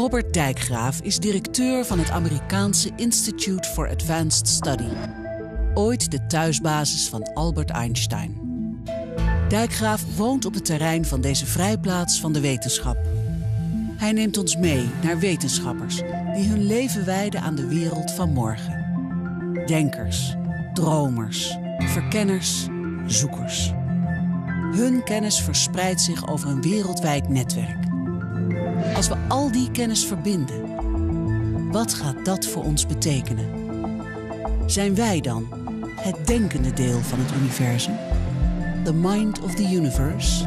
Robbert Dijkgraaf is directeur van het Amerikaanse Institute for Advanced Study. Ooit de thuisbasis van Albert Einstein. Dijkgraaf woont op het terrein van deze vrijplaats van de wetenschap. Hij neemt ons mee naar wetenschappers die hun leven wijden aan de wereld van morgen. Denkers, dromers, verkenners, zoekers. Hun kennis verspreidt zich over een wereldwijd netwerk. Als we al die kennis verbinden, wat gaat dat voor ons betekenen? Zijn wij dan het denkende deel van het universum? The mind of the universe?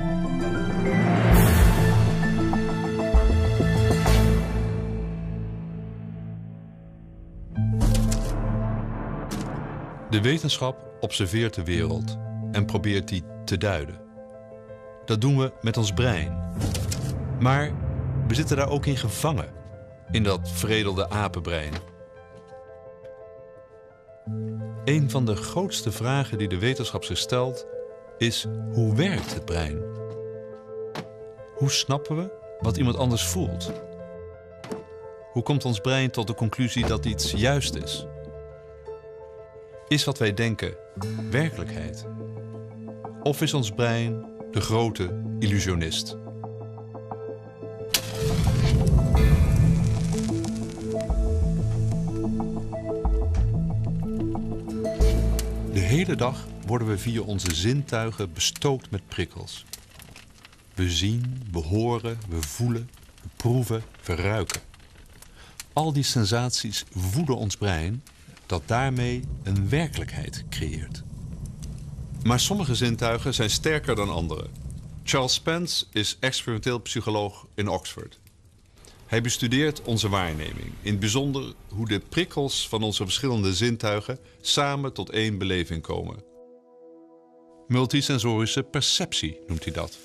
De wetenschap observeert de wereld en probeert die te duiden. Dat doen we met ons brein. Maar we zitten daar ook in gevangen, in dat veredelde apenbrein. Een van de grootste vragen die de wetenschap zich stelt is: hoe werkt het brein? Hoe snappen we wat iemand anders voelt? Hoe komt ons brein tot de conclusie dat iets juist is? Is wat wij denken werkelijkheid? Of is ons brein de grote illusionist? De hele dag worden we via onze zintuigen bestookt met prikkels. We zien, we horen, we voelen, we proeven, we ruiken. Al die sensaties voeden ons brein, dat daarmee een werkelijkheid creëert. Maar sommige zintuigen zijn sterker dan andere. Charles Spence is experimenteel psycholoog in Oxford. Hij bestudeert onze waarneming, in het bijzonder hoe de prikkels van onze verschillende zintuigen samen tot één beleving komen. Multisensorische perceptie noemt hij dat.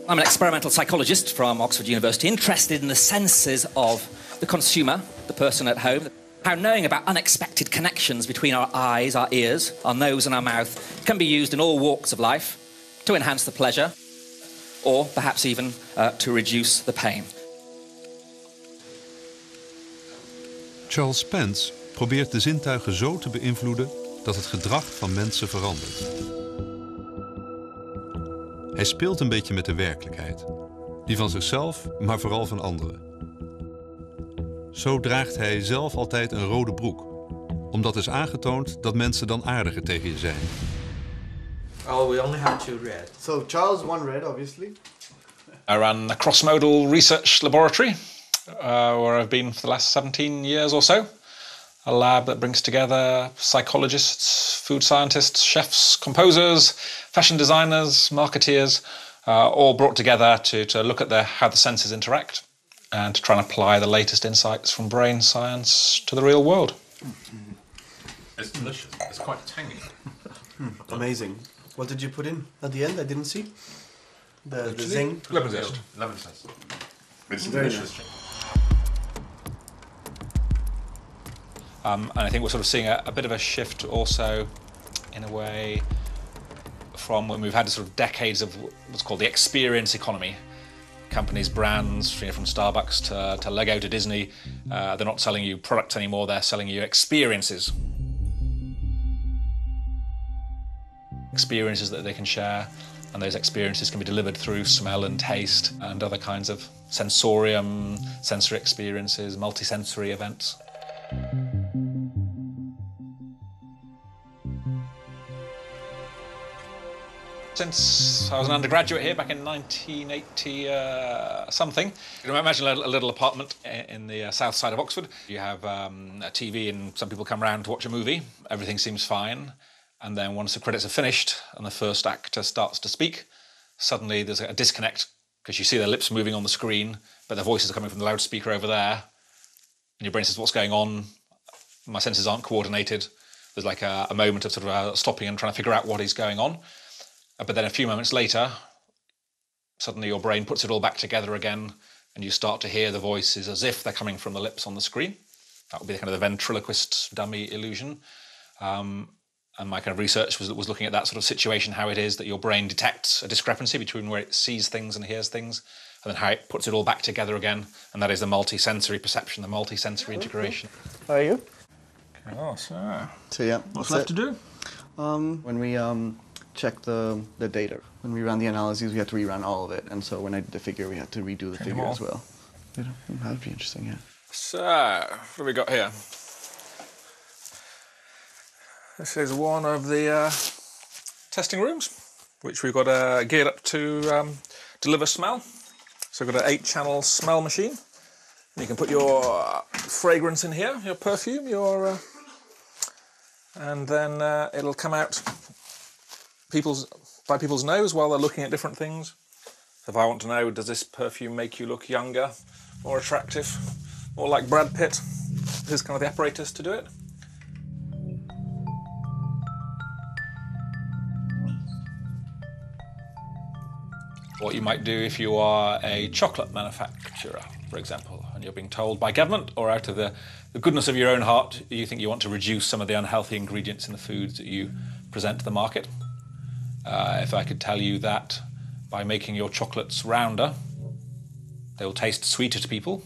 I'm an experimental psychologist from Oxford University, interested in the senses of the consumer, the person at home. How knowing about unexpected connections between our eyes, our ears, our nose and our mouth can be used in all walks of life to enhance the pleasure or perhaps even to reduce the pain. Charles Spence probeert de zintuigen zo te beïnvloeden dat het gedrag van mensen verandert. Hij speelt een beetje met de werkelijkheid. Die van zichzelf, maar vooral van anderen. Zo draagt hij zelf altijd een rode broek. Omdat is aangetoond dat mensen dan aardiger tegen je zijn. Oh, we only have 2 red. So Charles, 1 red, obviously. I run a cross-modal research laboratory where I've been for the last 17 years or so. A lab that brings together psychologists, food scientists, chefs, composers, fashion designers, marketeers, all brought together to look at how the senses interact and to try and apply the latest insights from brain science to the real world. It's delicious. It's quite tangy. Amazing. What did you put in at the end? I didn't see. The zing. Lemon zest. Lemon zest. It's Very delicious. nice. And I think we're sort of seeing a bit of a shift also, in a way, from when we've had sort of decades of what's called the experience economy. Companies, brands, from Starbucks to Lego to Disney, they're not selling you products anymore, they're selling you experiences. Experiences that they can share, and those experiences can be delivered through smell and taste and other kinds of sensorium, sensory experiences, multisensory events. Since I was an undergraduate here back in 1980 something, you know, imagine a little apartment in the south side of Oxford. You have a TV and some people come round to watch a movie. Everything seems fine. And then once the credits are finished and the first actor starts to speak, suddenly there's a disconnect because you see their lips moving on the screen, but their voices are coming from the loudspeaker over there. And your brain says, what's going on? My senses aren't coordinated. There's like a moment of sort of stopping and trying to figure out what is going on. But then a few moments later, suddenly your brain puts it all back together again and you start to hear the voices as if they're coming from the lips on the screen. That would be kind of the ventriloquist dummy illusion. And my kind of research was looking at that sort of situation, how it is that your brain detects a discrepancy between where it sees things and hears things, and then how it puts it all back together again. And that is the multi-sensory perception, the multi-sensory integration. How are you? Oh, so yeah, what's left to do? When we check the data, when we ran the analyses, we had to rerun all of it. And so when I did the figure, we had to redo the figure as well. That would be interesting, yeah. So, what have we got here? This is one of the testing rooms, which we've got geared up to deliver smell. So we've got an 8-channel smell machine. You can put your fragrance in here, your perfume, and then it'll come out by people's nose while they're looking at different things. So if I want to know, does this perfume make you look younger, more attractive, more like Brad Pitt? Here's kind of the apparatus to do it. What you might do if you are a chocolate manufacturer, for example, and you're being told by government or out of the goodness of your own heart, you think you want to reduce some of the unhealthy ingredients in the foods that you present to the market. If I could tell you that by making your chocolates rounder, they will taste sweeter to people.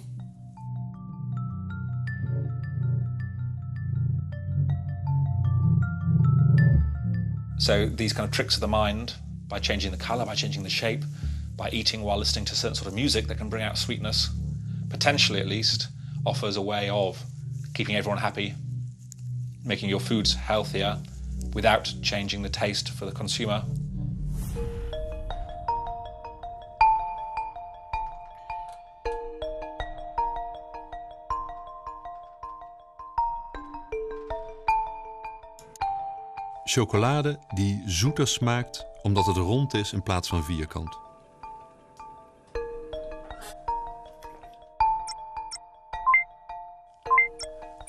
So these kind of tricks of the mind, by changing the colour, by changing the shape, by eating while listening to certain sort of music that can bring out sweetness, potentially at least, offers a way of keeping everyone happy, making your foods healthier without changing the taste for the consumer. Chocolade die zoeter smaakt omdat het rond is in plaats van vierkant.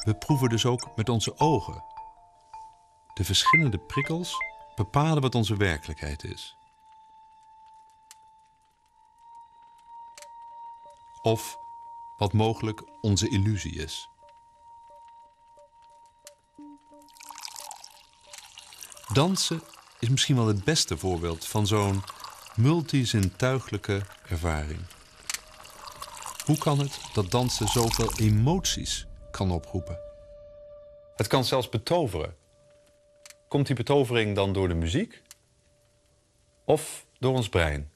We proeven dus ook met onze ogen. De verschillende prikkels bepalen wat onze werkelijkheid is. Of wat mogelijk onze illusie is. Dansen is misschien wel het beste voorbeeld van zo'n multizintuigelijke ervaring. Hoe kan het dat dansen zoveel emoties kan oproepen? Het kan zelfs betoveren. Komt die betovering dan door de muziek? Of door ons brein?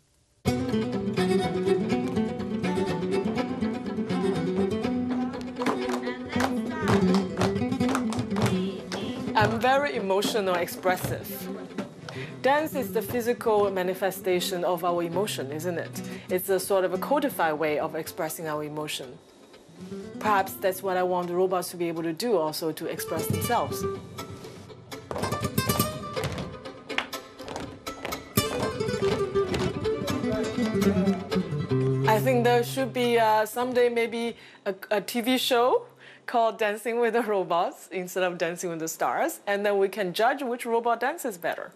I'm very emotional, expressive. Dance is the physical manifestation of our emotion, isn't it? It's a sort of a codified way of expressing our emotion. Perhaps that's what I want the robots to be able to do, also to express themselves. I think there should be someday maybe a TV show called Dancing with the Robots instead of Dancing with the Stars, and then we can judge which robot dances better.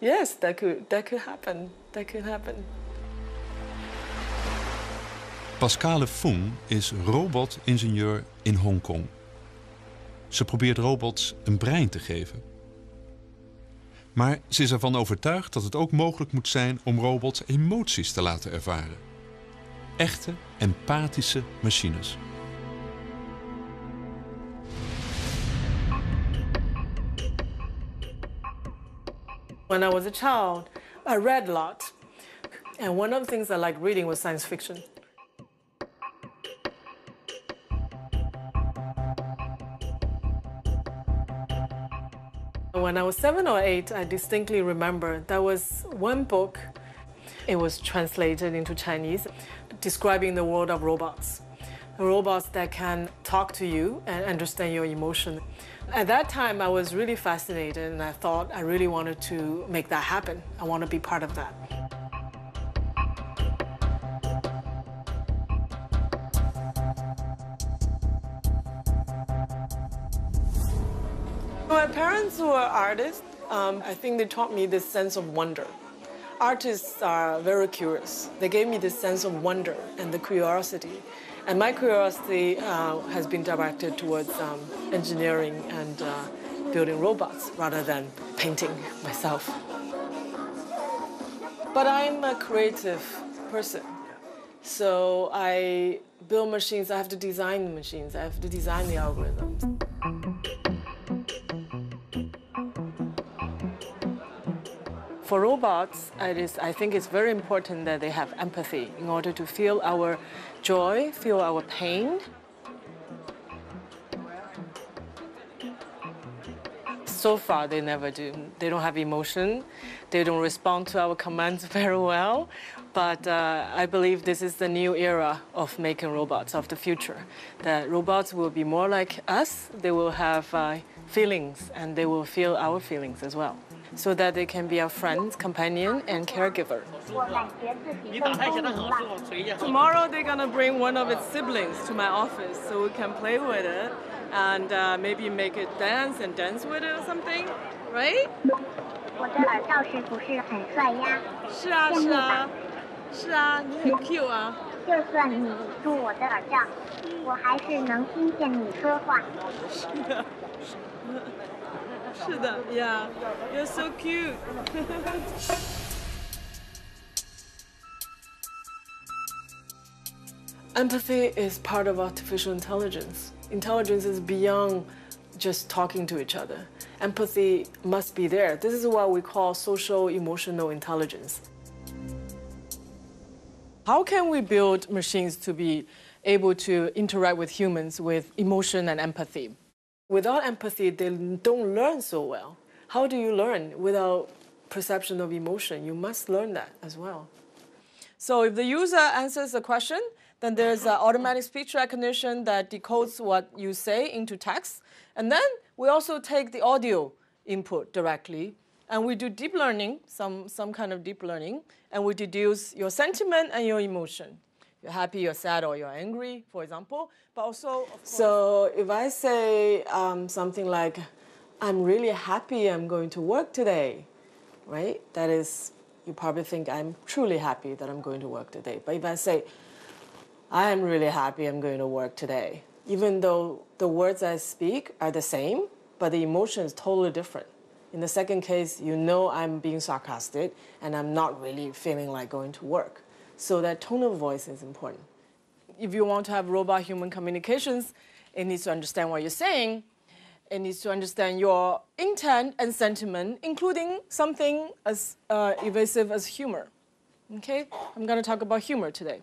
Yes, that could happen. That could happen. Pascale Fung is robot-ingenieur in Hongkong. Ze probeert robots een brein te geven. Maar ze is ervan overtuigd dat het ook mogelijk moet zijn om robots emoties te laten ervaren. Echte, empathische machines. When I was a child, I read a lot. And one of the things I liked reading was science fiction. When I was 7 or 8, I distinctly remember there was one book. It was translated into Chinese, describing the world of robots. Robots that can talk to you and understand your emotion. At that time, I was really fascinated, and I thought I really wanted to make that happen. I want to be part of that. My parents were artists. I think they taught me this sense of wonder. Artists are very curious. They gave me this sense of wonder and the curiosity. And my curiosity has been directed towards engineering and building robots rather than painting myself. But I'm a creative person. So I build machines, I have to design the machines, I have to design the algorithms. For robots, I think it's very important that they have empathy in order to feel our joy, feel our pain. So far, they never do. They don't have emotion. They don't respond to our commands very well. But I believe this is the new era of making robots of the future. That robots will be more like us. They will have feelings, and they will feel our feelings as well, so that they can be our friends, companion, and caregiver. Tomorrow, they're going to bring one of its siblings to my office so we can play with it and maybe make it dance and dance with it or something, right? 我的耳罩是不是很帅呀？是啊，是啊，是啊，你很 cute 啊。就算你捂住我的耳罩，我还是能听见你说话。是的，是的 ，Yeah, you're so cute. Empathy is part of artificial intelligence. Intelligence is beyond just talking to each other. Empathy must be there. This is what we call social emotional intelligence. How can we build machines to be able to interact with humans with emotion and empathy? Without empathy, they don't learn so well. How do you learn without perception of emotion? You must learn that as well. So if the user answers a question, then there's automatic speech recognition that decodes what you say into text. And then we also take the audio input directly, and we do deep learning, some kind of deep learning, and we deduce your sentiment and your emotion. You're happy, you're sad, or you're angry, for example. But also, so if I say something like, I'm really happy I'm going to work today, right? That is, you probably think I'm truly happy that I'm going to work today. But if I say, I am really happy I'm going to work today, even though the words I speak are the same, but the emotion is totally different. In the second case, you know I'm being sarcastic and I'm not really feeling like going to work. So that tone of voice is important. If you want to have robot-human communications, it needs to understand what you're saying. It needs to understand your intent and sentiment, including something as evasive as humor. Okay? I'm going to talk about humor today.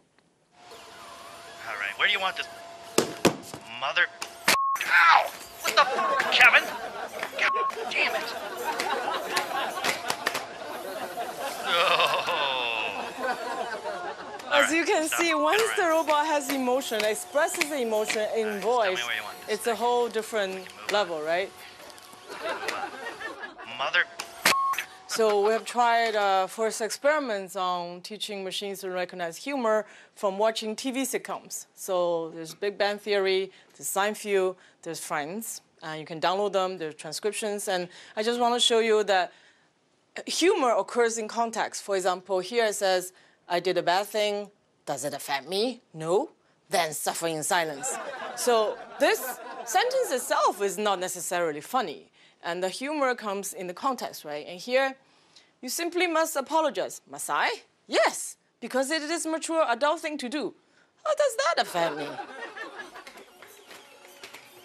All right, where do you want this? Mother... Ow! What the... Kevin? God damn it! As you can see, once the robot has emotion, expresses the emotion in voice, it's a whole different level, right? Mother... So we have tried first experiments on teaching machines to recognize humor from watching TV sitcoms. So there's Big Bang Theory, there's Seinfeld, there's Friends. You can download them, there's transcriptions. And I just want to show you that humor occurs in context. For example, here it says, I did a bad thing. Does it affect me? No. Then suffer in silence. So this sentence itself is not necessarily funny. And the humor comes in the context, right? And here, you simply must apologize. Must I? Yes, because it is a mature adult thing to do. How does that affect me?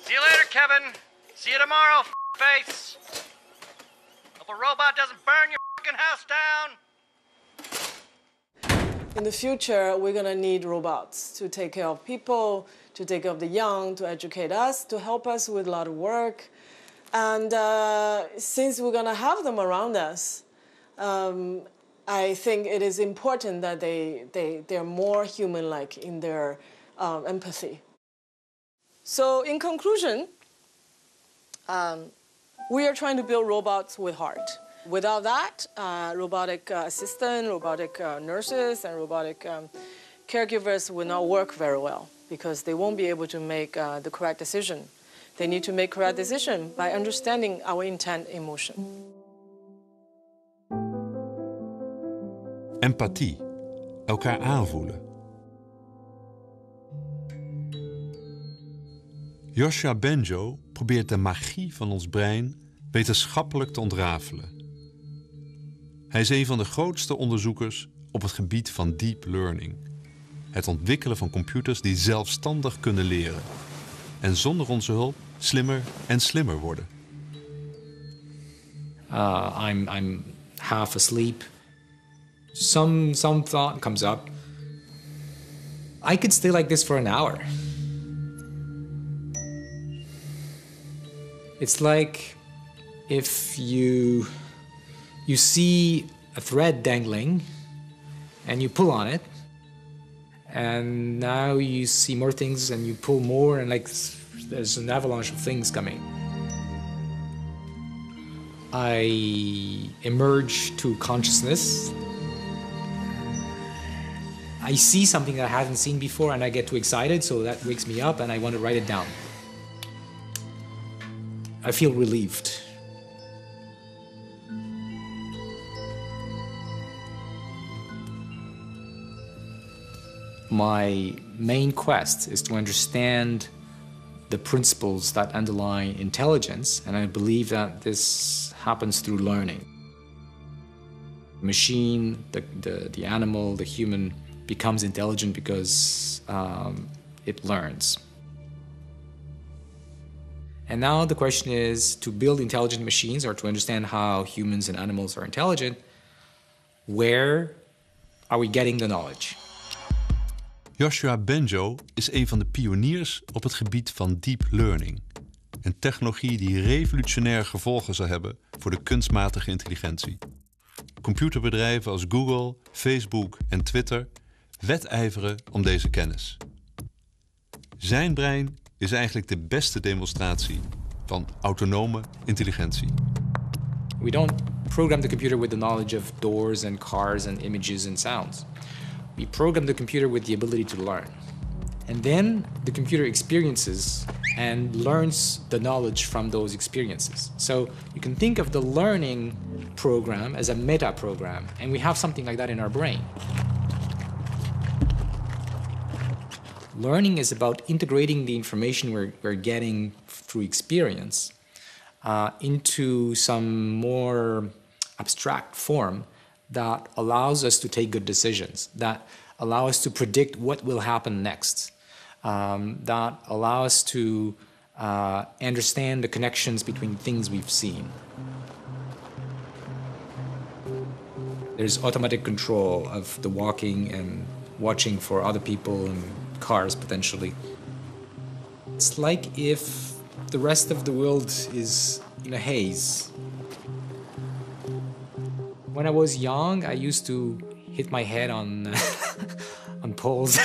See you later, Kevin. See you tomorrow, face. Hope a robot doesn't burn your fucking house down. In the future, we're going to need robots to take care of people, to take care of the young, to educate us, to help us with a lot of work. And since we're going to have them around us, I think it is important that they're more human-like in their empathy. So in conclusion, we are trying to build robots with heart. Without that, robotic assistant, robotic nurses, and robotic caregivers will not work very well because they won't be able to make the correct decision. They need to make correct decision by understanding our intent, emotion. Empathie. Elkaar aanvoelen. Joshua Bengio probeert de magie van ons brein wetenschappelijk te ontrafelen. Hij is een van de grootste onderzoekers op het gebied van deep learning. Het ontwikkelen van computers die zelfstandig kunnen leren. En zonder onze hulp slimmer en slimmer worden. I'm half asleep. Some thought comes up. I could stay like this for an hour. It's like if you see a thread dangling and you pull on it, and now you see more things and you pull more, and like there's an avalanche of things coming. I emerge to consciousness. I see something that I haven't seen before and I get too excited, so that wakes me up and I want to write it down. I feel relieved. My main quest is to understand the principles that underlie intelligence, and I believe that this happens through learning. The machine, the animal, the human becomes intelligent because it learns. And now the question is, to build intelligent machines or to understand how humans and animals are intelligent, where are we getting the knowledge? Joshua Bengio is een van de pioniers op het gebied van deep learning. Een technologie die revolutionaire gevolgen zal hebben voor de kunstmatige intelligentie. Computerbedrijven als Google, Facebook en Twitter wedijveren om deze kennis. Zijn brein is eigenlijk de beste demonstratie van autonome intelligentie. We don't program the computer with the knowledge of doors and cars and images and sounds. We program the computer with the ability to learn. And then the computer experiences and learns the knowledge from those experiences. So you can think of the learning program as a meta program, and we have something like that in our brain. Learning is about integrating the information we're getting through experience into some more abstract form that allows us to take good decisions, that allow us to predict what will happen next, that allow us to understand the connections between things we've seen. There's automatic control of the walking and watching for other people and cars, potentially. It's like if the rest of the world is in a haze. When I was young, I used to hit my head on on poles.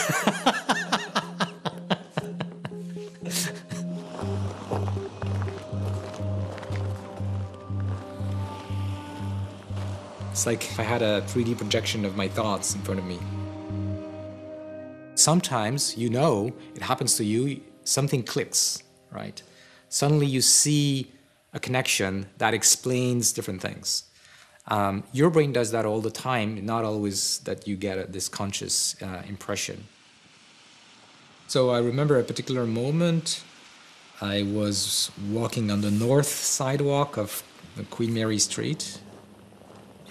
It's like if I had a 3D projection of my thoughts in front of me. Sometimes, you know, it happens to you, something clicks, right? Suddenly you see a connection that explains different things. Your brain does that all the time, not always that you get this conscious impression. So I remember a particular moment. I was walking on the north sidewalk of Queen Mary Street,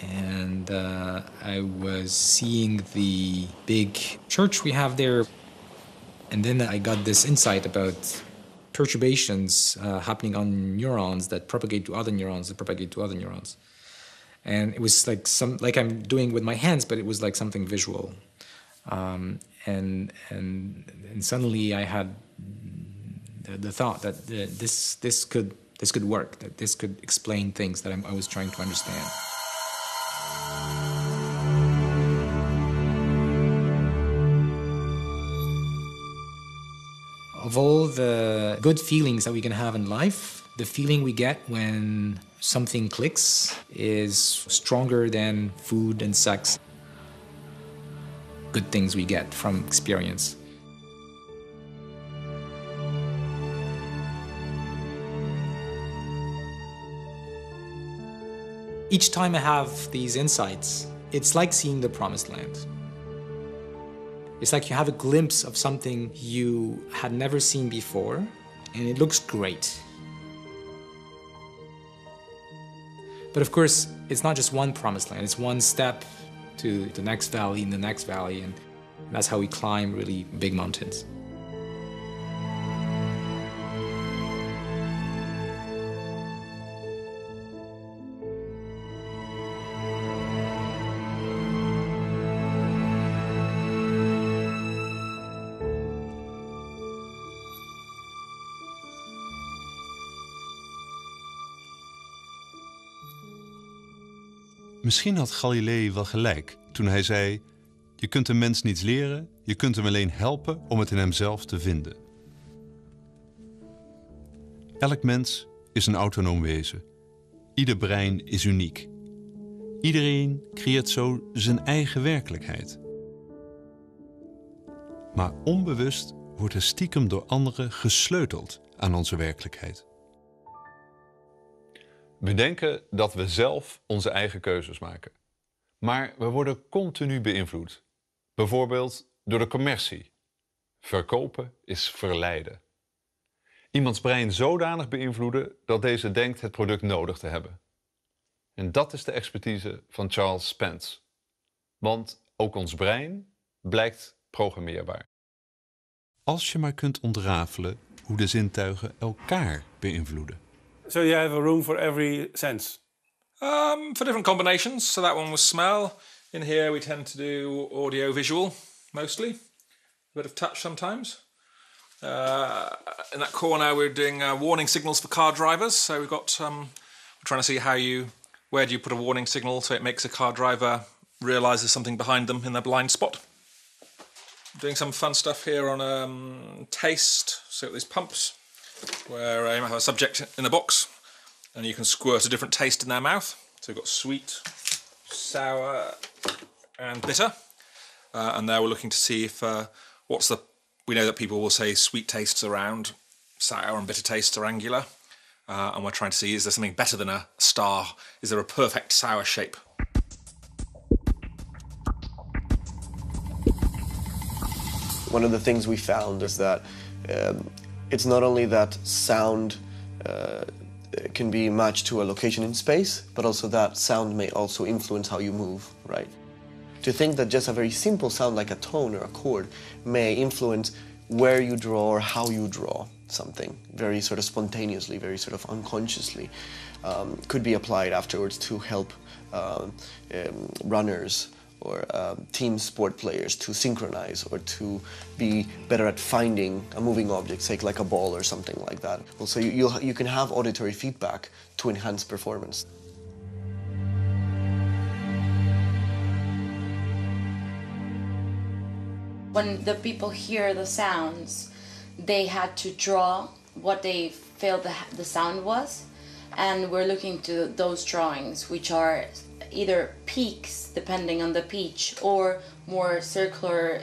and I was seeing the big church we have there. And then I got this insight about perturbations happening on neurons that propagate to other neurons, that propagate to other neurons. And it was like I'm doing with my hands, but it was like something visual. And suddenly I had the thought that this could work, that this could explain things that I was trying to understand. Of all the good feelings that we can have in life, the feeling we get when something clicks is stronger than food and sex. Good things we get from experience. Each time I have these insights, it's like seeing the promised land. It's like you have a glimpse of something you had never seen before, and it looks great. But of course, it's not just one promised land. It's one step to the next valley and the next valley. And that's how we climb really big mountains. Misschien had Galilei wel gelijk toen hij zei: je kunt een mens niets leren, je kunt hem alleen helpen om het in hemzelf te vinden. Elk mens is een autonoom wezen. Ieder brein is uniek. Iedereen creëert zo zijn eigen werkelijkheid. Maar onbewust wordt er stiekem door anderen gesleuteld aan onze werkelijkheid. We denken dat we zelf onze eigen keuzes maken. Maar we worden continu beïnvloed. Bijvoorbeeld door de commercie. Verkopen is verleiden. Iemands brein zodanig beïnvloeden dat deze denkt het product nodig te hebben. En dat is de expertise van Charles Spence. Want ook ons brein blijkt programmeerbaar. Als je maar kunt ontrafelen hoe de zintuigen elkaar beïnvloeden. So you have a room for every sense? For different combinations. So that one was smell. In here we tend to do audio-visual, mostly. A bit of touch sometimes. In that corner we're doing warning signals for car drivers. So we've got, we're trying to see where do you put a warning signal so it makes a car driver realise there's something behind them in their blind spot. Doing some fun stuff here on taste. So these pumps, where you have a subject in the box and you can squirt a different taste in their mouth. So we've got sweet, sour and bitter. And there we're looking to see if we know that people will say sweet tastes are round, sour and bitter tastes are angular. And we're trying to see, is there something better than a star? Is there a perfect sour shape? One of the things we found is that it's not only that sound can be matched to a location in space, but also that sound may also influence how you move, right? To think that just a very simple sound like a tone or a chord may influence where you draw or how you draw something very sort of spontaneously, very sort of unconsciously, could be applied afterwards to help runners or team sport players to synchronize or to be better at finding a moving object, say like a ball or something like that. Well, so you can have auditory feedback to enhance performance. When the people hear the sounds, they had to draw what they felt the sound was, and we're looking to those drawings, which are either peaks, depending on the pitch, or more circular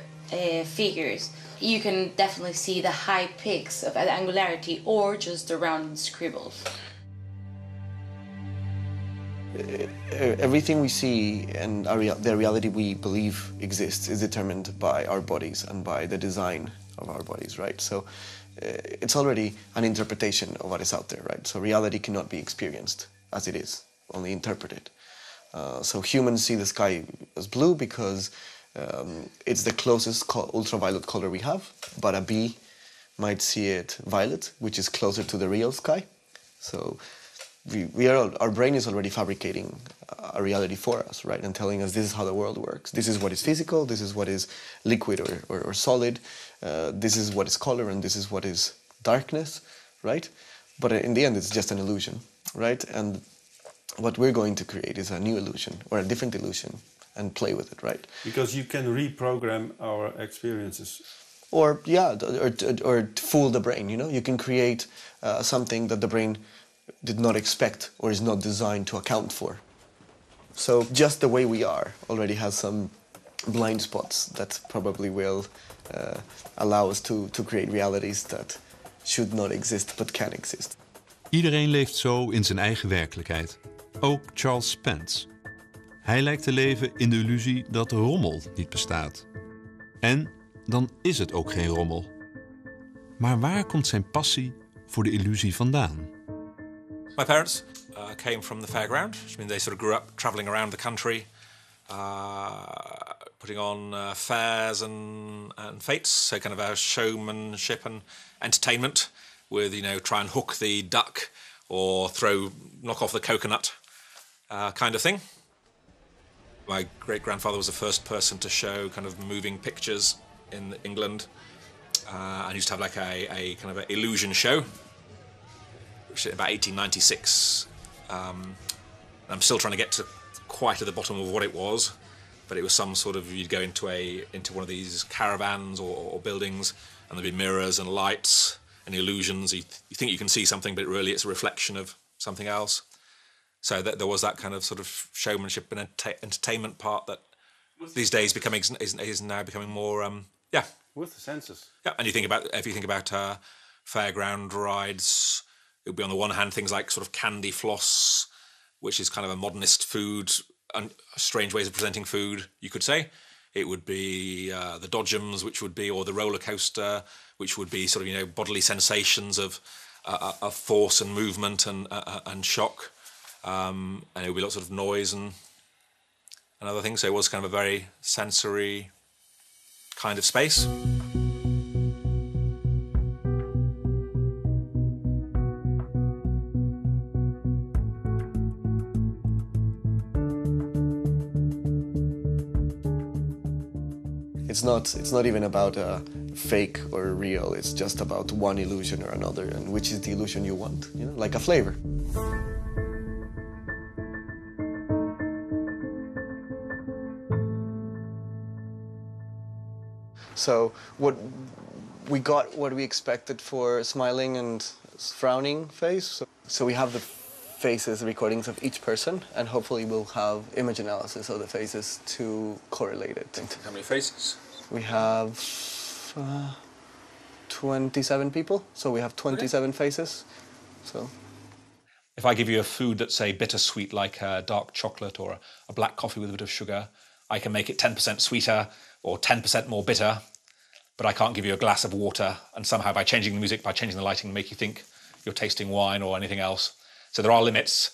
figures. You can definitely see the high peaks of angularity or just the rounded scribbles. Everything we see and the reality we believe exists is determined by our bodies and by the design of our bodies, right? So it's already an interpretation of what is out there, right? So reality cannot be experienced as it is, only interpreted. So humans see the sky as blue because it's the closest ultraviolet color we have, but a bee might see it violet, which is closer to the real sky. So our brain is already fabricating a reality for us, right? And telling us this is how the world works. This is what is physical, this is what is liquid or solid, this is what is color, and this is what is darkness, right? But in the end, it's just an illusion, right? And what we're going to create is a new illusion or a different illusion and play with it, right? Because you can reprogram our experiences. Or, yeah, or fool the brain, you know? You can create something that the brain did not expect or is not designed to account for. So just the way we are already has some blind spots that probably will allow us to create realities that should not exist but can exist. Iedereen leeft zo in zijn eigen werkelijkheid. Ook Charles Spence. Hij lijkt te leven in de illusie dat rommel niet bestaat. En dan is het ook geen rommel. Maar waar komt zijn passie voor de illusie vandaan? My parents came from the fairground, which means they sort of grew up travelling around the country, putting on fairs and fetes, so kind of a showmanship and entertainment with, you know, try and hook the duck or knock off the coconut kind of thing. My great-grandfather was the first person to show kind of moving pictures in England, and he used to have like a kind of an illusion show, which is about 1896. I'm still trying to get to quite at the bottom of what it was, but it was some sort of, you'd go into one of these caravans or buildings, and there'd be mirrors and lights and illusions. You think you can see something, but really it's a reflection of something else. So there was that kind of sort of showmanship and entertainment part that these days is now becoming more, with the senses. Yeah, and if you think about fairground rides, it would be on the one hand things like sort of candy floss, which is kind of a modernist food and strange ways of presenting food, you could say. It would be the dodgems, which would be, or the roller coaster, which would be sort of, you know, bodily sensations of force and movement and shock, and it would be lots of noise and other things. So it was kind of a very sensory kind of space. It's not even about fake or real. It's just about one illusion or another, and which is the illusion you want, you know, like a flavor. So what we expected for smiling and frowning face. So we have the faces, recordings of each person, and hopefully we'll have image analysis of the faces to correlate it. How many faces? We have 27 people, so we have 27 faces. So, if I give you a food that's, say, bittersweet, like dark chocolate or a black coffee with a bit of sugar, I can make it 10% sweeter or 10% more bitter, but I can't give you a glass of water and somehow by changing the music, by changing the lighting, make you think you're tasting wine or anything else. So there are limits.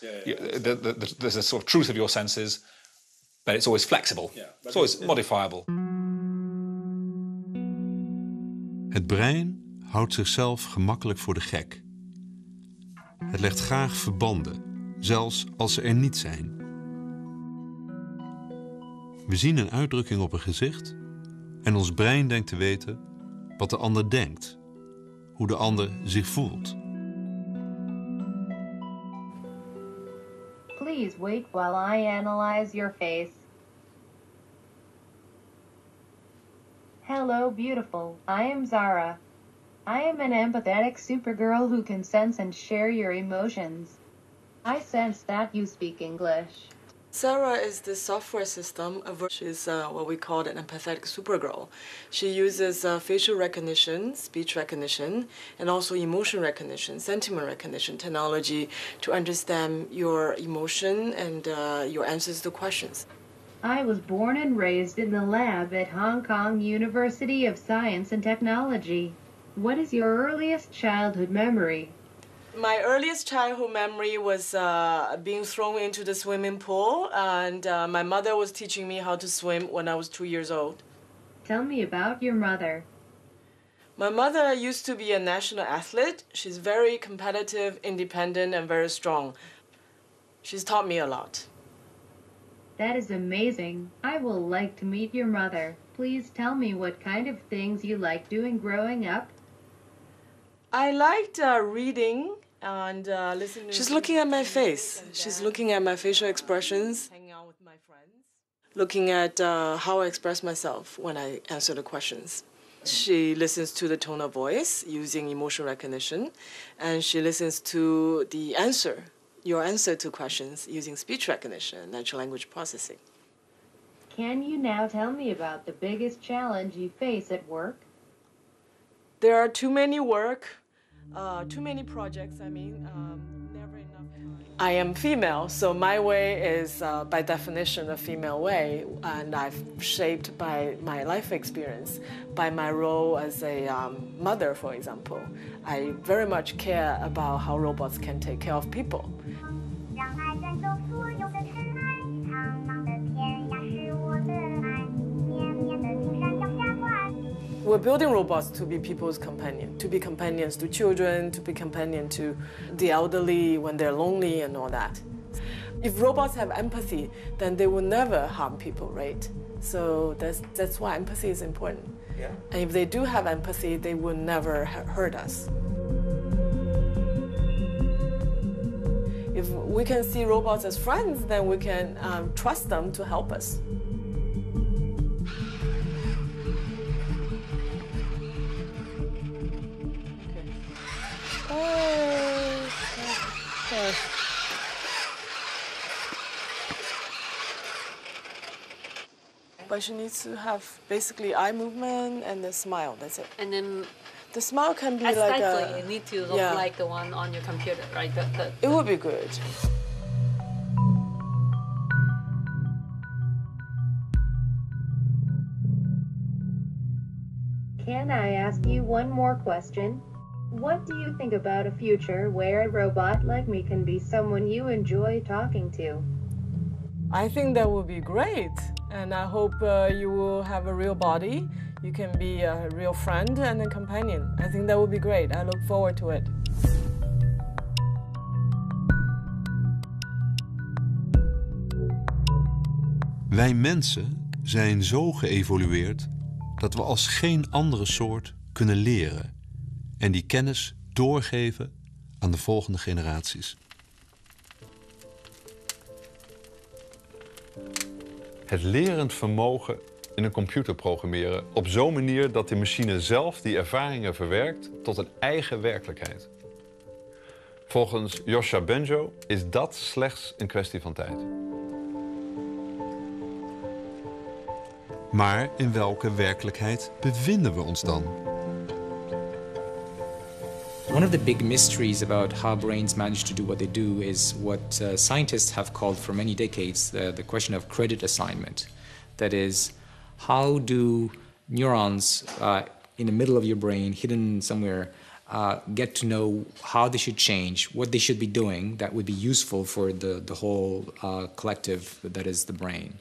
There's a sort of truth of your senses, but it's always flexible. It's always modifiable. Het brein houdt zichzelf gemakkelijk voor de gek. Het legt graag verbanden, zelfs als ze er niet zijn. We zien een uitdrukking op een gezicht en ons brein denkt te weten wat de ander denkt, hoe de ander zich voelt. Please wait while I analyze your face. Hello, beautiful. I am Zara. I am an empathetic supergirl who can sense and share your emotions. I sense that you speak English. Sarah is the software system. She's what we call an empathetic supergirl. She uses facial recognition, speech recognition, and also emotion recognition, sentiment recognition technology to understand your emotion and your answers to questions. I was born and raised in the lab at Hong Kong University of Science and Technology. What is your earliest childhood memory? My earliest childhood memory was being thrown into the swimming pool, and my mother was teaching me how to swim when I was 2 years old. Tell me about your mother. My mother used to be a national athlete. She's very competitive, independent, and very strong. She's taught me a lot. That is amazing. I will like to meet your mother. Please tell me what kind of things you like doing growing up. I liked reading and listening. She's looking at my face. She's looking at my facial expressions. Hanging out with my friends. Looking at how I express myself when I answer the questions. She listens to the tone of voice using emotion recognition, and she listens to the answer, your answer to questions using speech recognition, natural language processing. Can you now tell me about the biggest challenge you face at work? There are too many too many projects, never enough time. I am female, so my way is by definition a female way, and I've shaped by my life experience, by my role as a mother, for example. I very much care about how robots can take care of people. We're building robots to be people's companion, to be companions to children, to be companion to the elderly when they're lonely and all that. If robots have empathy, then they will never harm people, right? So that's why empathy is important. Yeah. And if they do have empathy, they will never hurt us. If we can see robots as friends, then we can trust them to help us. But she needs to have basically eye movement and the smile, that's it. And then the smile can be like aesthetically, it needs to look like the one on your computer, right? It would be good. Can I ask you one more question? What do you think about a future where a robot like me can be someone you enjoy talking to? I think that would be great. And I hope you will have a real body. You can be a real friend and a companion. I think that would be great. I look forward to it. Wij mensen zijn zo geëvolueerd dat we als geen andere soort kunnen leren en die kennis doorgeven aan de volgende generaties. Het lerend vermogen in een computer programmeren op zo'n manier dat de machine zelf die ervaringen verwerkt tot een eigen werkelijkheid. Volgens Joscha Bengio is dat slechts een kwestie van tijd. Maar in welke werkelijkheid bevinden we ons dan? One of the big mysteries about how brains manage to do what they do is what scientists have called for many decades the question of credit assignment. That is, how do neurons in the middle of your brain, hidden somewhere, get to know how they should change, what they should be doing that would be useful for the whole collective that is the brain.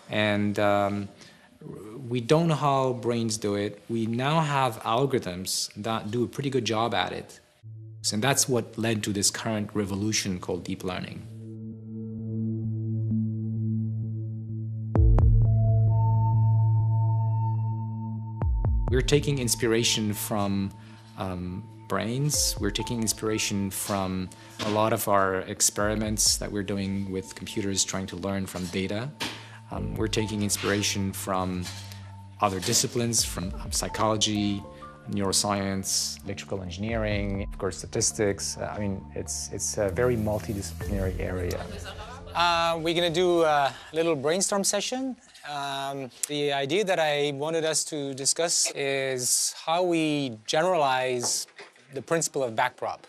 And we don't know how brains do it. We now have algorithms that do a pretty good job at it. And that's what led to this current revolution called deep learning. We're taking inspiration from brains. We're taking inspiration from a lot of our experiments that we're doing with computers trying to learn from data. We're taking inspiration from other disciplines, from psychology, neuroscience, electrical engineering, of course, statistics. I mean, it's a very multidisciplinary area. We're going to do a little brainstorm session. The idea that I wanted us to discuss is how we generalize the principle of backprop.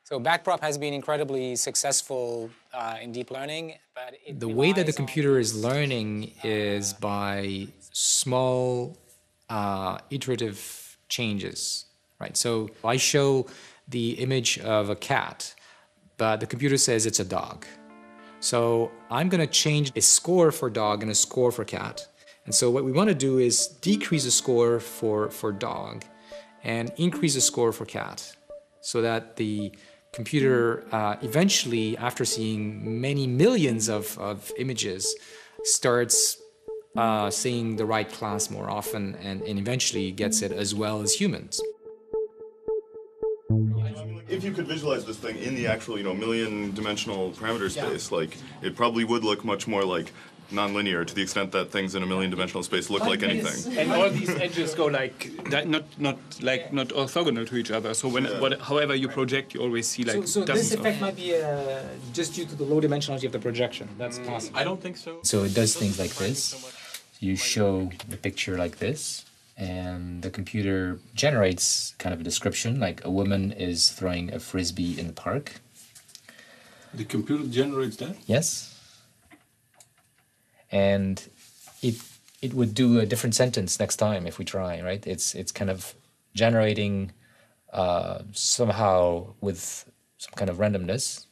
So backprop has been incredibly successful in deep learning, but the way that the computer is learning is by small iterative changes, right? So I show the image of a cat, but the computer says it's a dog. So I'm going to change a score for dog and a score for cat. And so what we want to do is decrease the score for dog and increase the score for cat, so that the computer eventually, after seeing many millions of images, starts seeing the right class more often and eventually gets it as well as humans. If you could visualize this thing in the actual, million-dimensional parameter space, it probably would look much more like non-linear, to the extent that things in a million-dimensional space look like anything. And all these edges go not orthogonal to each other. So however you project, you always see So this effect might be just due to the low dimensionality of the projection. That's possible. I don't think so. So it does things like this. You show the picture like this, and the computer generates kind of a description, like a woman is throwing a frisbee in the park. The computer generates that? Yes. And it would do a different sentence next time if we try, right? It's kind of generating somehow with some kind of randomness.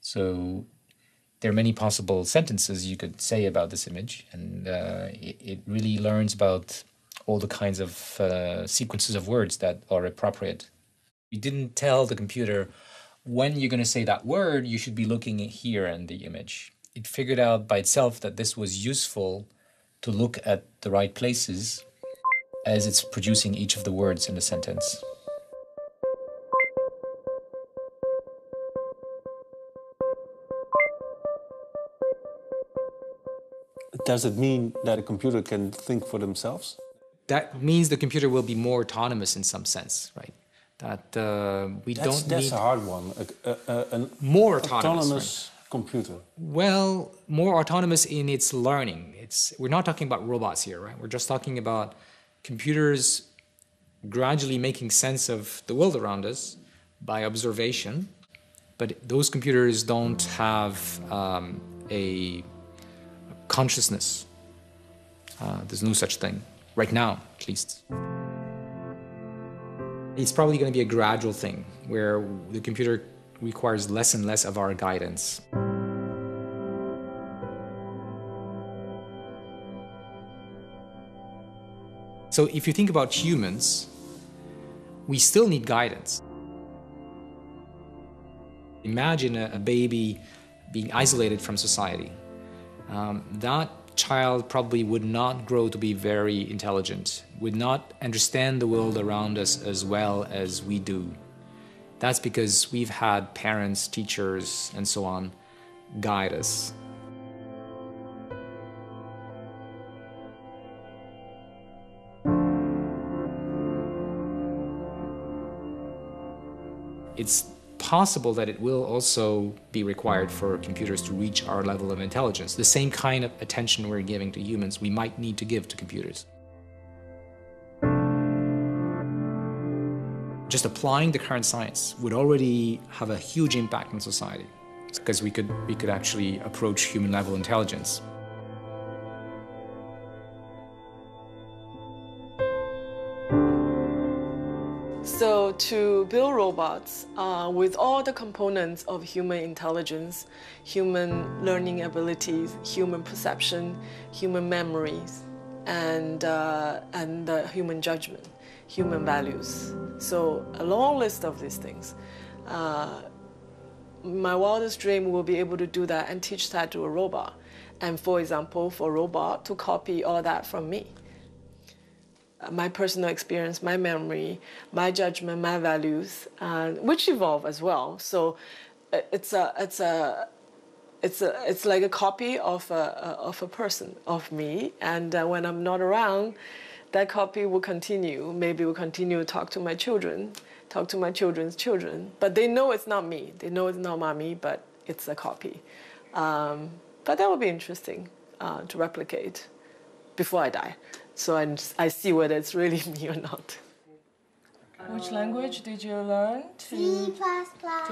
So there are many possible sentences you could say about this image, and it really learns about all the kinds of sequences of words that are appropriate. We didn't tell the computer, when you're going to say that word, you should be looking here in the image. It figured out by itself that this was useful to look at the right places as it's producing each of the words in the sentence. Does it mean that a computer can think for themselves? That means the computer will be more autonomous in some sense, right? That That's a hard one. More autonomous computer. Well, more autonomous in its learning. We're not talking about robots here, right? We're just talking about computers gradually making sense of the world around us by observation. But those computers don't have a consciousness. There's no such thing, right now, at least. It's probably going to be a gradual thing, where the computer requires less and less of our guidance. So if you think about humans, we still need guidance. Imagine a baby being isolated from society. That child probably would not grow to be very intelligent, would not understand the world around us as well as we do. That's because we've had parents, teachers, and so on guide us. It's possible that it will also be required for computers to reach our level of intelligence. The same kind of attention we're giving to humans, we might need to give to computers. Just applying the current science would already have a huge impact on society, because we could actually approach human level intelligence. So to build robots with all the components of human intelligence, human learning abilities, human perception, human memories, and human judgment, human values. So a long list of these things. My wildest dream will be able to do that and teach that to a robot. And for example, for a robot to copy all that from me. My personal experience, my memory, my judgment, my values, which evolve as well. So it's like a copy of a person, of me. And when I'm not around, that copy will continue. Maybe will continue to talk to my children, talk to my children's children. But they know it's not me. They know it's not mommy, but it's a copy. But that would be interesting to replicate before I die. So I see whether it's really me or not. Which language did you learn to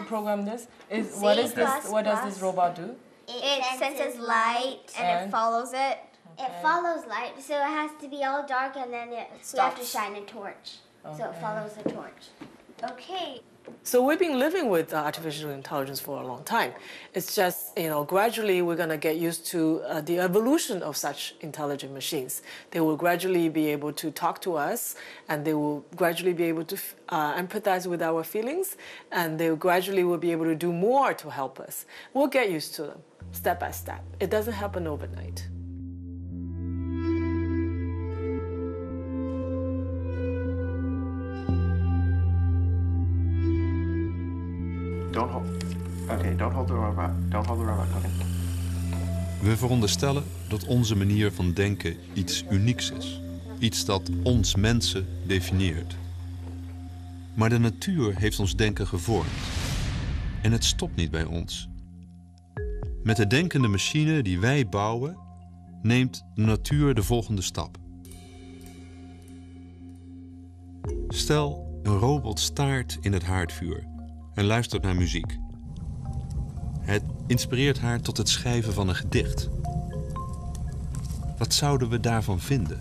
program this? What is this? What does this robot do? It senses light and it follows it. It follows light, so it has to be all dark, and then we have to shine a torch. Okay. So it follows the torch. Okay. So we've been living with artificial intelligence for a long time. It's just, gradually we're going to get used to the evolution of such intelligent machines. They will gradually be able to talk to us, and they will gradually be able to empathize with our feelings, and they gradually will be able to do more to help us. We'll get used to them, step by step. It doesn't happen overnight. Don't hold the robot. Don't hold the robot. Okay. We veronderstellen dat onze manier van denken iets unieks is. Iets dat ons mensen definieert. Maar de natuur heeft ons denken gevormd. En het stopt niet bij ons. Met de denkende machine die wij bouwen, neemt de natuur de volgende stap. Stel, een robot staart in het haardvuur en luistert naar muziek. Het inspireert haar tot het schrijven van een gedicht. Wat zouden we daarvan vinden?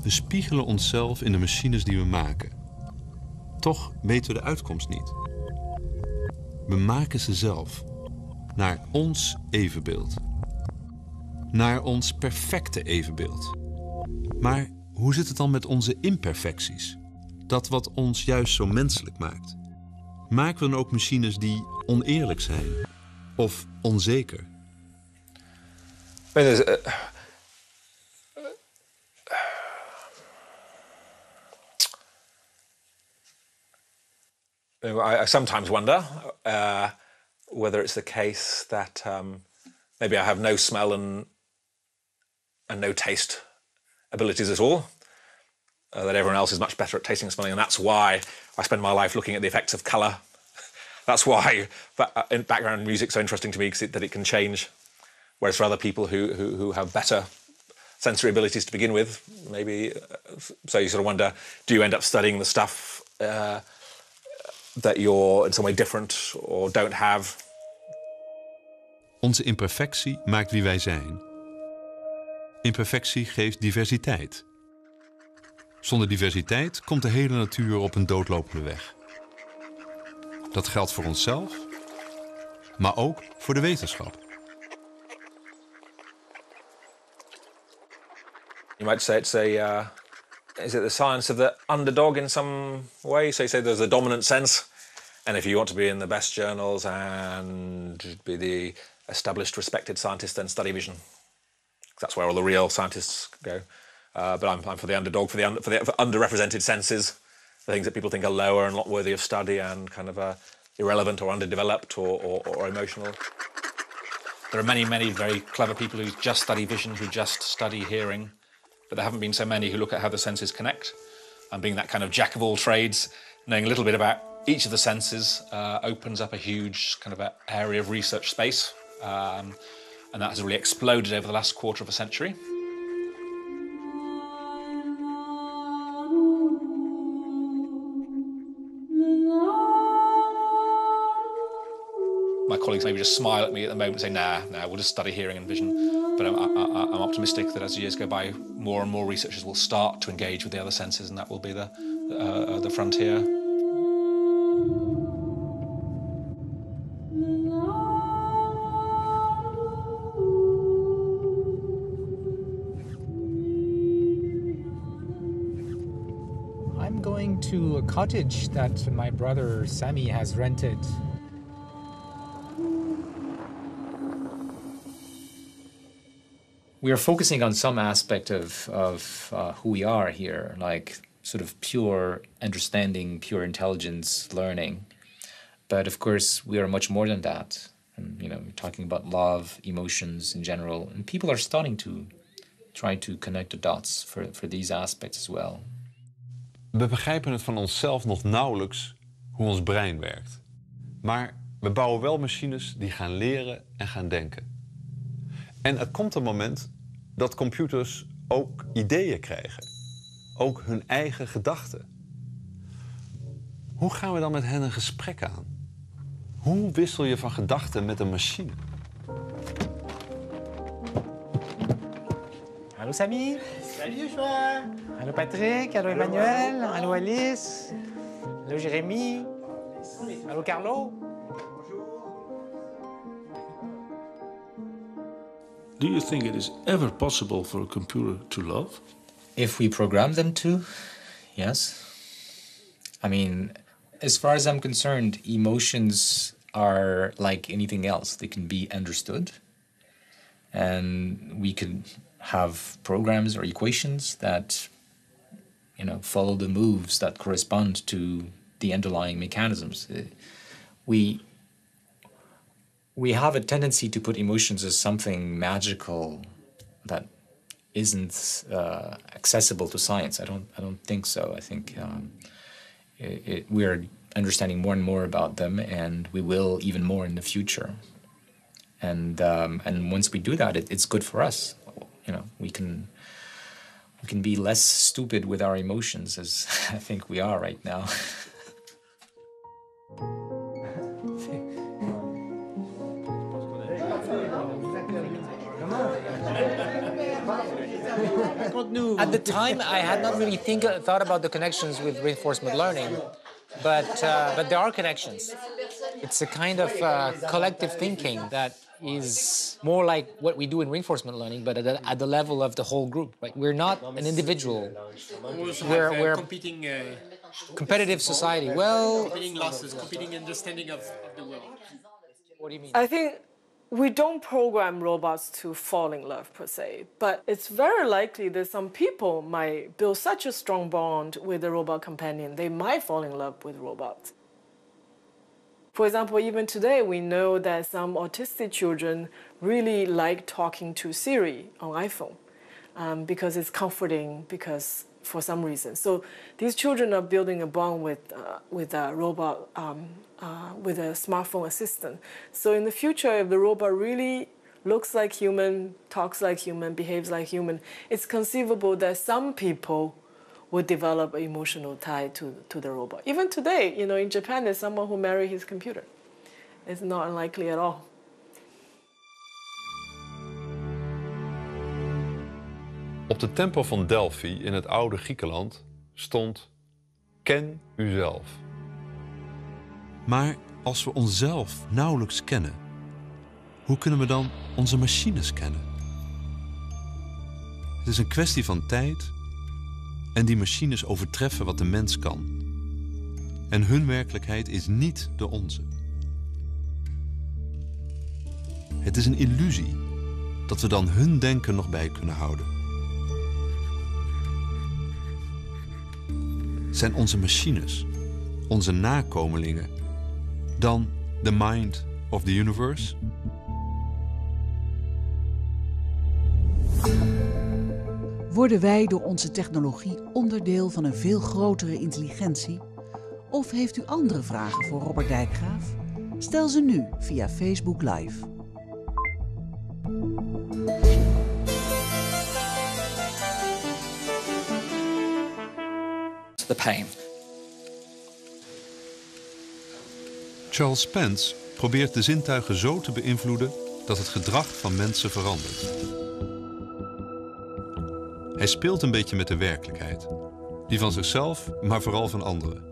We spiegelen onszelf in de machines die we maken. Toch weten we de uitkomst niet. We maken ze zelf, naar ons evenbeeld. Naar ons perfecte evenbeeld. Maar hoe zit het dan met onze imperfecties? Dat wat ons juist zo menselijk maakt. Maken we dan ook machines die oneerlijk zijn? Of onzeker? I sometimes wonder whether it's the case that maybe I have no smell and no taste abilities at all. That everyone else is much better at tasting and smelling, and that's why I spend my life looking at the effects of colour. That's why background music's so interesting to me, because that it can change. Whereas for other people who have better sensory abilities to begin with, maybe, so you sort of wonder, do you end up studying the stuff that you're in some way different or don't have? Onze imperfectie maakt wie wij zijn. Imperfectie geeft diversiteit. Zonder diversiteit komt de hele natuur op een doodlopende weg. Dat geldt voor onszelf, maar ook voor de wetenschap. You might say it's is it the science of the underdog in some way? So you say there's a dominant sense, and if you want to be in the best journals and be the established, respected scientist, then study vision. That's where all the real scientists go. But I'm for the underdog, for the underrepresented senses, the things that people think are lower and not worthy of study and kind of irrelevant or underdeveloped or emotional. There are many, many very clever people who just study vision, who just study hearing, but there haven't been so many who look at how the senses connect. And being that kind of jack of all trades, knowing a little bit about each of the senses opens up a huge kind of area of research space. And that has really exploded over the last quarter of a century. My colleagues maybe just smile at me at the moment and say, nah, we'll just study hearing and vision. But I'm optimistic that as the years go by, more and more researchers will start to engage with the other senses, and that will be the frontier. I'm going to a cottage that my brother Sammy has rented. We are focusing on some aspect of who we are here, like sort of pure understanding, pure intelligence, learning. But of course, we are much more than that. And, you know, we're talking about love, emotions in general. And people are starting to try to connect the dots for these aspects as well. We begrijpen het van onszelf nog nauwelijks hoe ons brein werkt. Maar we bouwen wel machines die gaan leren en gaan denken. En er komt een moment dat computers ook ideeën krijgen. Ook hun eigen gedachten. Hoe gaan we dan met hen een gesprek aan? Hoe wissel je van gedachten met een machine? Hallo Samy. Salut Joshua. Hallo Patrick. Hallo Emmanuel. Hallo Alice. Hallo Jérémy. Hallo Carlo. Do you think it is ever possible for a computer to love? If we program them to, yes. I mean, as far as I'm concerned, emotions are like anything else. They can be understood. And we could have programs or equations that, you know, follow the moves that correspond to the underlying mechanisms. We have a tendency to put emotions as something magical that isn't accessible to science. I don't think so. I think we're understanding more and more about them, and we will even more in the future. And once we do that, it's good for us. You know, we can be less stupid with our emotions, as I think we are right now. At the time, I had not really thought about the connections with reinforcement learning, but there are connections. It's a kind of collective thinking that is more like what we do in reinforcement learning, but at the level of the whole group. Right? We're not an individual. We're competing. Competitive society. Well, competing losses, competing understanding of the world. What do you mean? I think we don't program robots to fall in love per se, but it's very likely that some people might build such a strong bond with a robot companion, they might fall in love with robots. For example, even today, we know that some autistic children really like talking to Siri on iPhone because it's comforting, because for some reason. So these children are building a bond with a robot, with a smartphone assistant. So in the future, if the robot really looks like human, talks like human, behaves like human, it's conceivable that some people would develop an emotional tie to the robot. Even today, you know, in Japan, there's someone who married his computer. It's not unlikely at all. Op de tempel van Delphi in het oude Griekenland stond: ken uzelf. Maar als we onszelf nauwelijks kennen, hoe kunnen we dan onze machines kennen? Het is een kwestie van tijd en die machines overtreffen wat de mens kan. En hun werkelijkheid is niet de onze. Het is een illusie dat we dan hun denken nog bij kunnen houden. Zijn onze machines, onze nakomelingen, dan the mind of the universe? Worden wij door onze technologie onderdeel van een veel grotere intelligentie? Of heeft u andere vragen voor Robbert Dijkgraaf? Stel ze nu via Facebook Live. The pain. Charles Spence probeert de zintuigen zo te beïnvloeden dat het gedrag van mensen verandert. Hij speelt een beetje met de werkelijkheid. Die van zichzelf, maar vooral van anderen.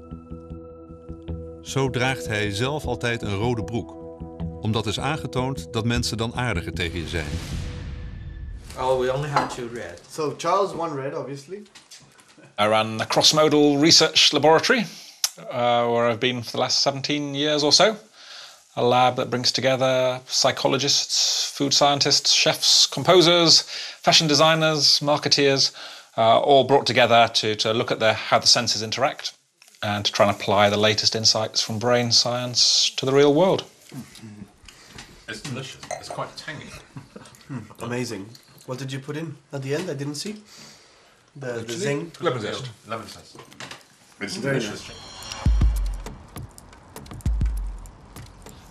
Zo draagt hij zelf altijd een rode broek. Omdat is aangetoond dat mensen dan aardiger tegen je zijn. Oh, we only have 2 red. So Charles, 1 red, obviously. I run a cross-modal research laboratory where I've been for the last 17 years or so. A lab that brings together psychologists, food scientists, chefs, composers, fashion designers, marketeers, all brought together to look at how the senses interact and to try and apply the latest insights from brain science to the real world. It's delicious. It's quite tangy. Amazing. What did you put in at the end? I didn't see. The zing? Lemon zest. Lemon zest. It's Very delicious. nice.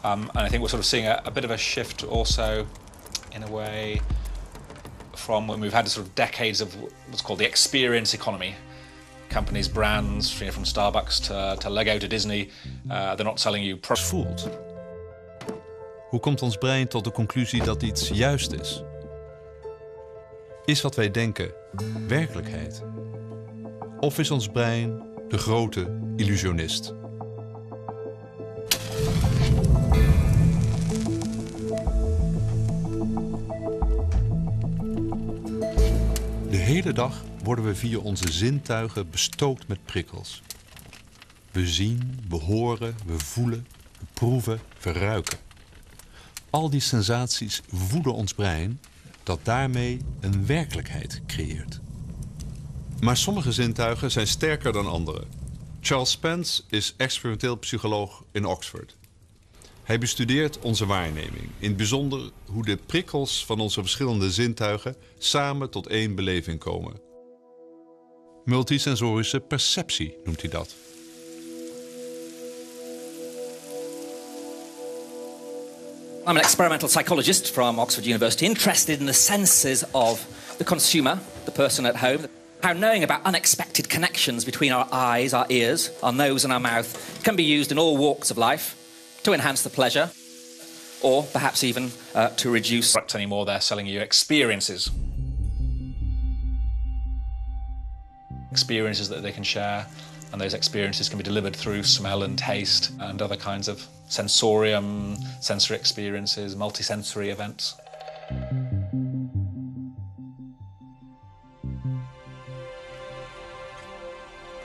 And I think we're sort of seeing a bit of a shift also, in a way, from when we've had sort of decades of what's called the experience economy. Companies, brands, from Starbucks to Lego to Disney, they're not selling you voelt. Hoe komt ons brein tot de conclusie dat iets juist is? Is wat wij denken werkelijkheid? Of is ons brein de grote illusionist? De hele dag worden we via onze zintuigen bestookt met prikkels. We zien, we horen, we voelen, we proeven, we ruiken. Al die sensaties voeden ons brein dat daarmee een werkelijkheid creëert. Maar sommige zintuigen zijn sterker dan andere. Charles Spence is experimenteel psycholoog in Oxford. Hij bestudeert onze waarneming, in het bijzonder hoe de prikkels van onze verschillende zintuigen samen tot één beleving komen. Multisensorische perceptie noemt hij dat. I'm an experimental psychologist from Oxford University, interested in the senses of the consumer, the person at home. How knowing about unexpected connections between our eyes, our ears, our nose and our mouth can be used in all walks of life to enhance the pleasure, or perhaps even to reduce. Not anymore, they're selling you experiences. Experiences that they can share, and those experiences can be delivered through smell and taste and other kinds of sensorium, sensory experiences, multisensory events.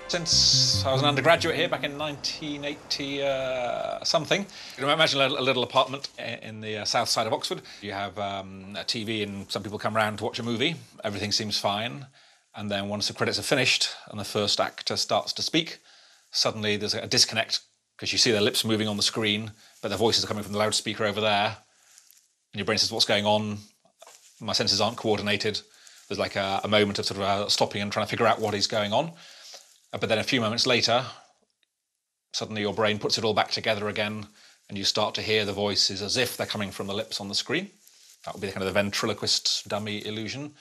Since I was an undergraduate here back in 1980 something, you can imagine a little apartment in the south side of Oxford. You have a TV and some people come round to watch a movie. Everything seems fine. And then once the credits are finished and the first actor starts to speak, suddenly there's a disconnect because you see their lips moving on the screen, but their voices are coming from the loudspeaker over there. And your brain says, what's going on? My senses aren't coordinated. There's like a moment of sort of stopping and trying to figure out what is going on. But then a few moments later, suddenly your brain puts it all back together again and you start to hear the voices as if they're coming from the lips on the screen. That would be kind of the ventriloquist dummy illusion.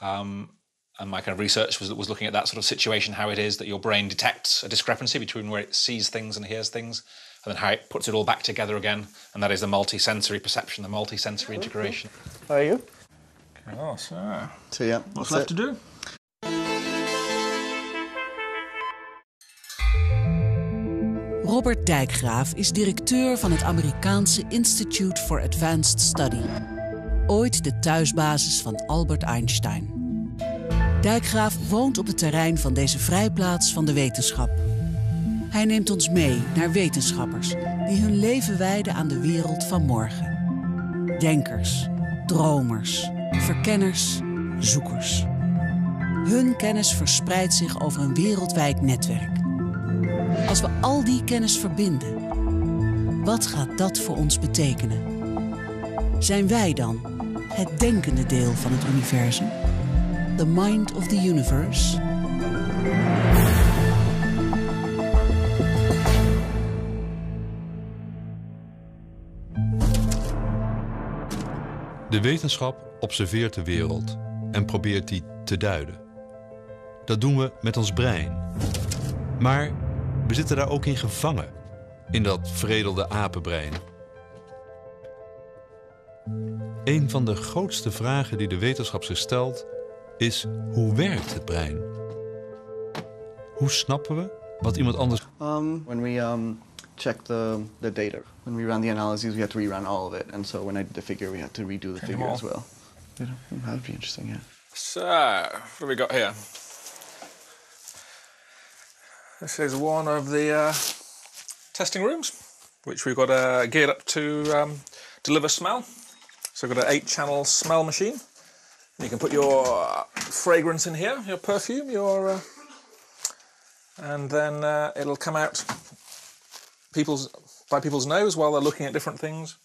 And my kind of research was looking at that sort of situation, how it is that your brain detects a discrepancy between where it sees things and hears things, and then how it puts it all back together again. And that is the multi-sensory perception, the multi-sensory integration. How are you? Oh, so yeah, what's left to do? Robbert Dijkgraaf is directeur van het Amerikaanse Institute for Advanced Study. Ooit de thuisbasis van Albert Einstein. Dijkgraaf woont op het terrein van deze vrijplaats van de wetenschap. Hij neemt ons mee naar wetenschappers die hun leven wijden aan de wereld van morgen. Denkers, dromers, verkenners, zoekers. Hun kennis verspreidt zich over een wereldwijd netwerk. Als we al die kennis verbinden, wat gaat dat voor ons betekenen? Zijn wij dan het denkende deel van het universum? The mind of the universe? De wetenschap observeert de wereld en probeert die te duiden. Dat doen we met ons brein. Maar we zitten daar ook in gevangen, in dat veredelde apenbrein. Een van de grootste vragen die de wetenschap zich stelt is: hoe werkt het brein? Hoe snappen we wat iemand anders... When we check the data, when we run the analyses, we had to rerun all of it. And so when I did the figure, we had to redo the figure as well. That would be interesting, yeah. So, what have we got here? This is one of the testing rooms, which we've got geared up to deliver smell. So we've got an 8-channel smell machine. You can put your fragrance in here, your perfume, and then it'll come out by people's nose while they're looking at different things.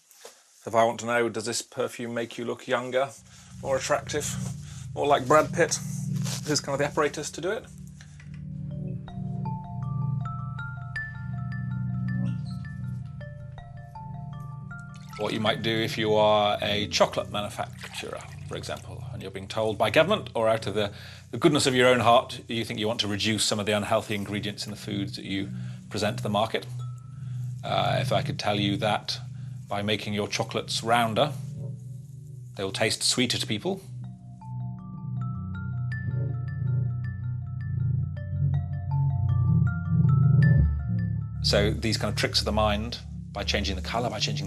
So if I want to know, does this perfume make you look younger, more attractive, more like Brad Pitt? This is kind of the apparatus to do it. What you might do if you are a chocolate manufacturer, for example, and you're being told by government or out of the goodness of your own heart, you think you want to reduce some of the unhealthy ingredients in the foods that you present to the market. If I could tell you that by making your chocolates rounder, they will taste sweeter to people. So these kind of tricks of the mind, by changing the colour, by changing the